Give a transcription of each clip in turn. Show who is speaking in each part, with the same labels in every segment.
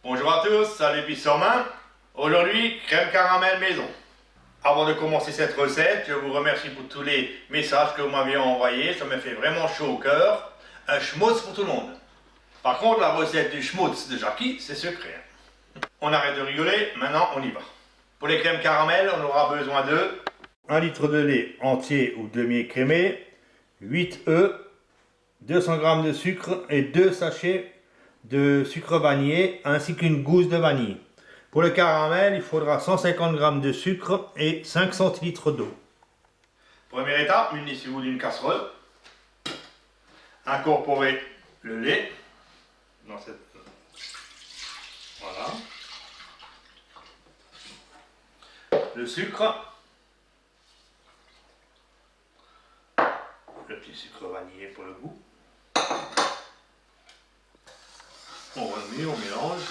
Speaker 1: Bonjour à tous, salut Pissormain. Aujourd'hui, crème caramel maison. Avant de commencer cette recette, je vous remercie pour tous les messages que vous m'avez envoyés. Ça me fait vraiment chaud au cœur. Un schmutz pour tout le monde. Par contre, la recette du schmutz de Jackie, c'est secret. On arrête de rigoler, maintenant on y va. Pour les crèmes caramel, on aura besoin de 1 litre de lait entier ou demi-écrémé, 8 œufs, 200 g de sucre et 2 sachets de sucre vanillé ainsi qu'une gousse de vanille. Pour le caramel, il faudra 150 g de sucre et 5 centilitres d'eau. Première étape, munissez-vous d'une casserole. Incorporez le lait dans cette... Voilà. Le sucre. Le petit sucre vanillé pour le goût. On remue, on mélange.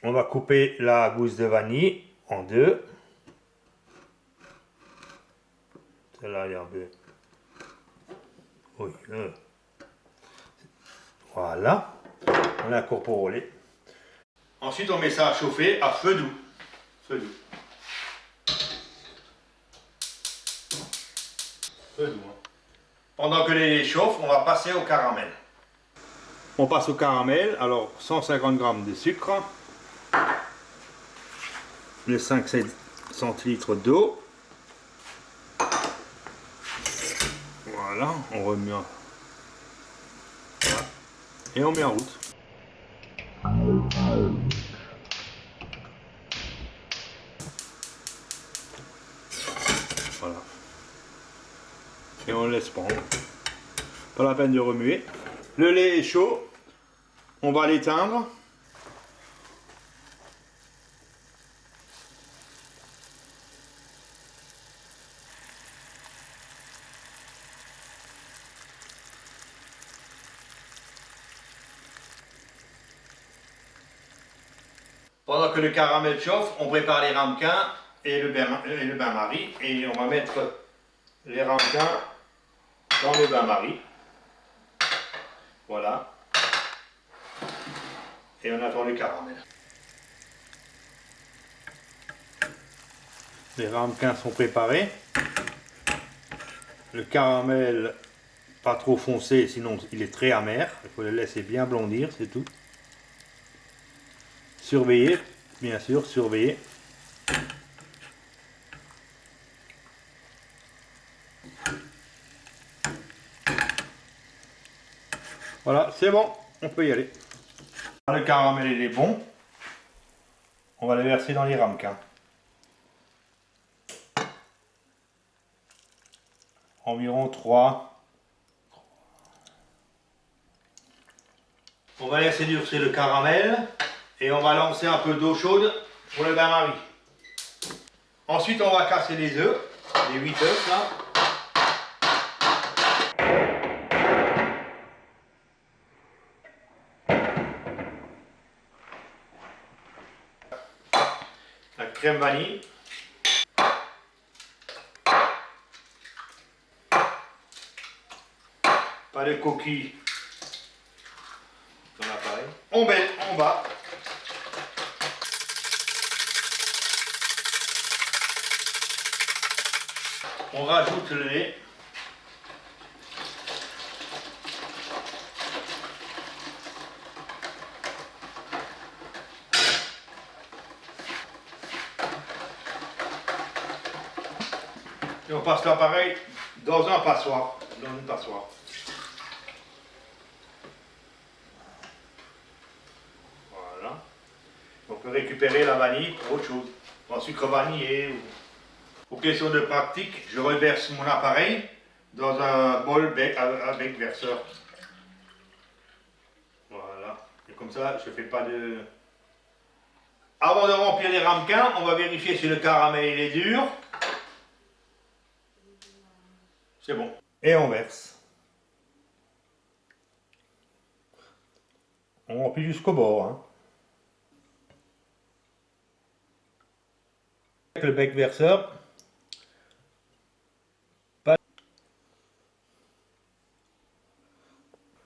Speaker 1: On va couper la gousse de vanille en deux. Celle-là, elle est un peu... Oui. Voilà. On l'incorpore au lait. Ensuite, on met ça à chauffer à feu doux. Feu doux. Feu doux. Hein. Pendant que le lait chauffe, on va passer au caramel. On passe au caramel. Alors, 150 g de sucre. Les 5 centilitres d'eau. Voilà, on remet. Voilà. Et on met en route. Voilà. Et on laisse prendre. Pas la peine de remuer. Le lait est chaud. On va l'éteindre. Pendant que le caramel chauffe, on prépare les ramequins et le bain-marie. Et on va mettre les ramequins dans le bain-marie. Voilà. Et on attend le caramel. Les ramequins sont préparés. Le caramel, pas trop foncé, sinon il est très amer. Il faut le laisser bien blondir, c'est tout. Surveiller, bien sûr, surveiller. Voilà, c'est bon, on peut y aller. Le caramel il est bon. On va le verser dans les ramequins. Environ 3. On va laisser durcir le caramel et on va lancer un peu d'eau chaude pour le bain-marie. Ensuite, on va casser les œufs, les 8 œufs là. La crème vanille. Pas de coquilles dans l'appareil. On met en bas. On rajoute le lait. Et on passe l'appareil dans un passoire. Dans une passoire. Voilà. On peut récupérer la vanille pour autre chose. Pour un sucre vanillé. Pour question de pratique, je reverse mon appareil dans un bol avec verseur. Voilà. Et comme ça, je ne fais pas de... Avant de remplir les ramequins, on va vérifier si le caramel est dur. C'est bon. Et on verse. On remplit jusqu'au bord. Hein. Avec le bec verseur.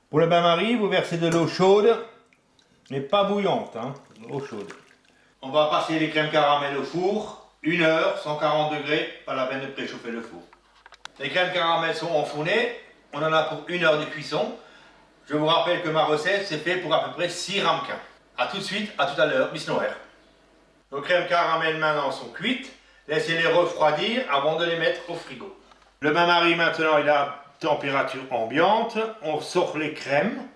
Speaker 1: Pour le bain-marie, vous versez de l'eau chaude mais pas bouillante, hein, eau chaude. On va passer les crèmes caramel au four, 1 heure, 140 degrés, pas la peine de préchauffer le four. Les crèmes caramel sont enfournées, on en a pour 1 heure de cuisson. Je vous rappelle que ma recette c'est fait pour à peu près 6 ramequins. A tout de suite, à tout à l'heure, Miss Noël. Nos crèmes caramel maintenant sont cuites, laissez-les refroidir avant de les mettre au frigo. Le bain-marie maintenant il est à température ambiante, on sort les crèmes.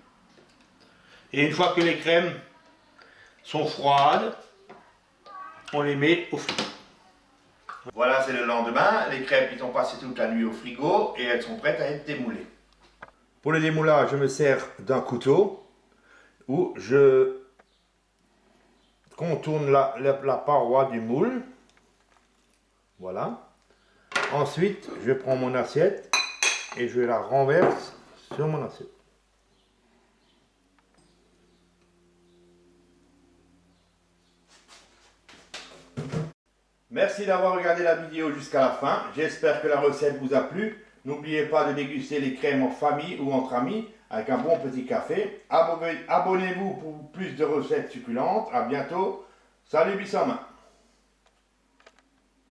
Speaker 1: Et une fois que les crèmes sont froides, on les met au frigo. Voilà, c'est le lendemain. Les crêpes qui ont passé toute la nuit au frigo et elles sont prêtes à être démoulées. Pour le démoulage, je me sers d'un couteau où je contourne la paroi du moule. Voilà. Ensuite, je prends mon assiette et je la renverse sur mon assiette. Merci d'avoir regardé la vidéo jusqu'à la fin. J'espère que la recette vous a plu. N'oubliez pas de déguster les crèmes en famille ou entre amis avec un bon petit café. Abonnez-vous pour plus de recettes succulentes. À bientôt. Salut Bissoma.